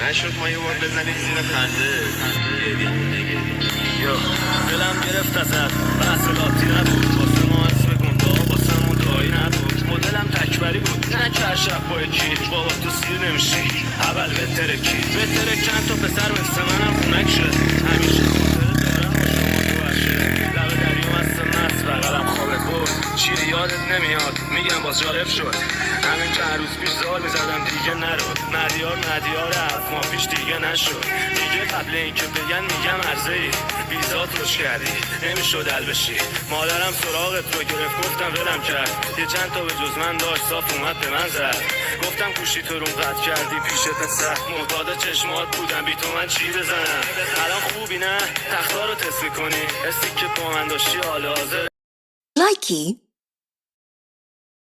نشد ما یه بار بزنیم زیر خنده یا دلم گرفت ازت محصولاتی نبود واسه ما اسم گنده ها واسه مون دعایی نبود مدلم تکبری بود نه که هر شب با یکی بابا تو سیر نمیشی اول بهتره چند تا پسر مثل منم خونک شد همیشه خاطره دارم و شما تو عشه لب دریا مست مست بغلم خوابت برد چیزی یادت نمیاد میگم باز جالب شد همین چند روز پیش زار میزدم دیگه نرود مدیار حرف ما پیش دیگه نشد دیگه قبل این که بگن میگم عرضه ای بیزات روش کردی نمیشد حل بشی مادرم سراغت رو گرفت گفتم ولم کرد یه چند تا به جز من داشت صاف اومد به من زد گفتم گوشی تو رو قطع کردی پیشت سخت معتاد چشمات بودم بی تو من چی بزنم الان خوبی نه تختا رو تست کنی استی که با من داشتی حال حاضر Likey